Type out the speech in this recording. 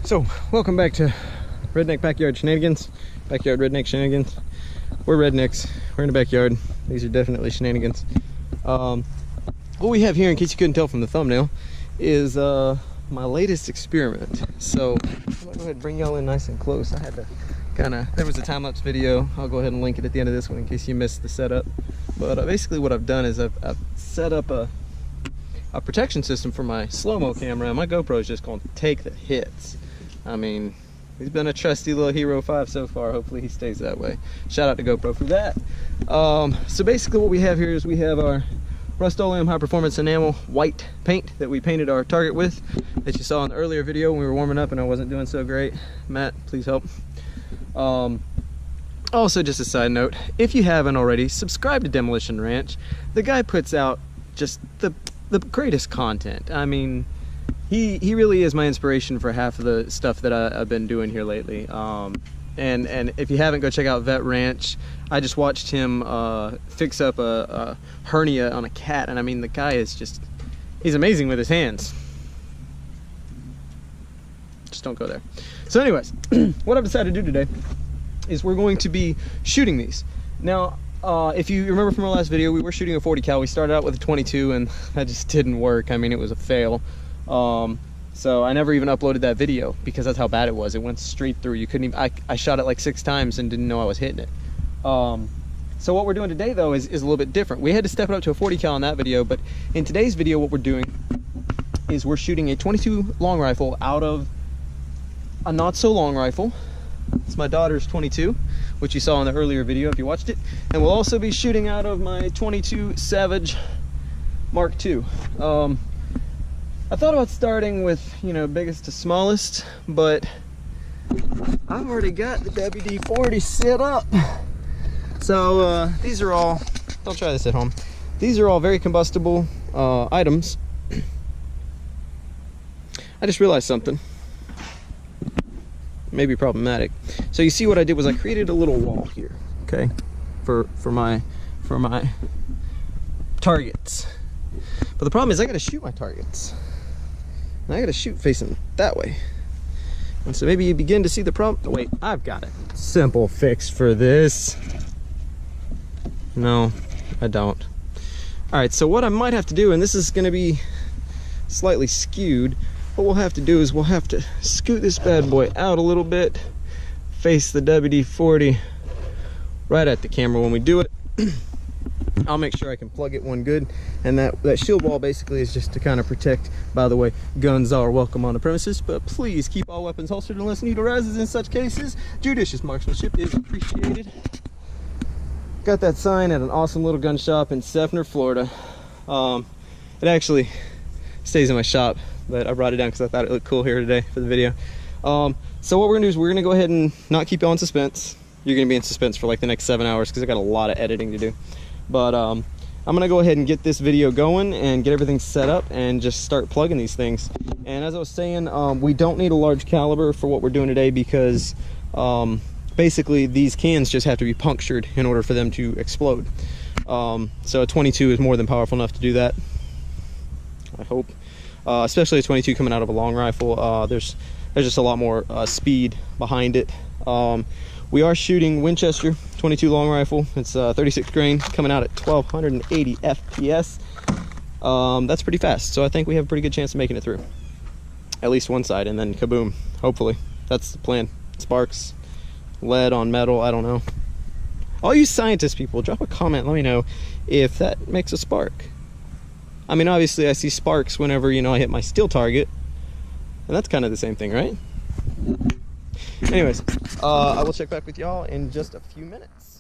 So, welcome back to Redneck Backyard Shenanigans. Backyard Redneck Shenanigans. We're rednecks. We're in the backyard. These are definitely shenanigans. What we have here, in case you couldn't tell from the thumbnail, is my latest experiment. So, I'm gonna go ahead and bring y'all in nice and close. I had to there was a time-lapse video. I'll go ahead and link it at the end of this one in case you missed the setup. But basically what I've done is I've set up a protection system for my slow-mo camera, and my GoPro is just going to take the hits. I mean, he's been a trusty little Hero 5 so far. Hopefully he stays that way. Shout out to GoPro for that. So basically what we have here is we have our Rust-Oleum high performance enamel white paint that we painted our target with, that you saw in the earlier video when we were warming up and I wasn't doing so great. Matt, please help. Also, just a side note, if you haven't already, subscribe to Demolition Ranch. The guy puts out just the greatest content. I mean, he really is my inspiration for half of the stuff that I've been doing here lately. And if you haven't, go check out Vet Ranch. I just watched him fix up a hernia on a cat, and I mean, the guy is just, he's amazing with his hands. Just don't go there. So anyways, what I've decided to do today is we're going to be shooting these. Now, if you remember from our last video, we were shooting a 40 cal. We started out with a 22 and that just didn't work. I mean, it was a fail. So I never even uploaded that video because that's how bad it was. It went straight through. You couldn't even, I shot it like 6 times and didn't know I was hitting it. So what we're doing today though is a little bit different. We had to step it up to a 40 cal in that video, but in today's video, what we're doing is we're shooting a 22 long rifle out of a not so long rifle. It's my daughter's 22, which you saw in the earlier video if you watched it. And we'll also be shooting out of my 22 Savage Mark II. I thought about starting with, you know, biggest to smallest, but I've already got the WD-40 set up. So these are all, don't try this at home. These are all very combustible items. I just realized something. Maybe problematic. So you see what I did was I created a little wall here, okay, for my targets. But the problem is I gotta shoot my targets. And I gotta shoot facing that way. And so maybe you begin to see the problem. Wait, I've got a simple fix for this. No, I don't. All right, so what I might have to do, and this is gonna be slightly skewed, what we'll have to do is we'll have to scoot this bad boy out a little bit, face the WD-40 right at the camera when we do it. I'll make sure I can plug it one good, and that shield wall basically is just to kind of protect. By the way, guns are welcome on the premises, but please keep all weapons holstered unless need arises. In such cases, judicious marksmanship is appreciated. Got that sign at an awesome little gun shop in Seffner, Florida. It actually stays in my shop, but I brought it down because I thought it looked cool here today for the video. So what we're gonna do is we're gonna go ahead and not keep y'all in suspense. You're gonna be in suspense for like the next 7 hours because I got a lot of editing to do. But I'm gonna go ahead and get this video going and get everything set up and just start plugging these things. And as I was saying, we don't need a large caliber for what we're doing today because basically these cans just have to be punctured in order for them to explode. So a 22 is more than powerful enough to do that, I hope. Especially a 22 coming out of a long rifle. There's just a lot more speed behind it. We are shooting Winchester 22 long rifle. It's 36 grain coming out at 1280 FPS. That's pretty fast, so I think we have a pretty good chance of making it through. At least one side, and then kaboom, hopefully. That's the plan. Sparks, lead on metal, I don't know. All you scientist people, drop a comment, let me know if that makes a spark. I mean, obviously I see sparks whenever, you know, I hit my steel target, and that's kind of the same thing, right? Anyways, I will check back with y'all in just a few minutes.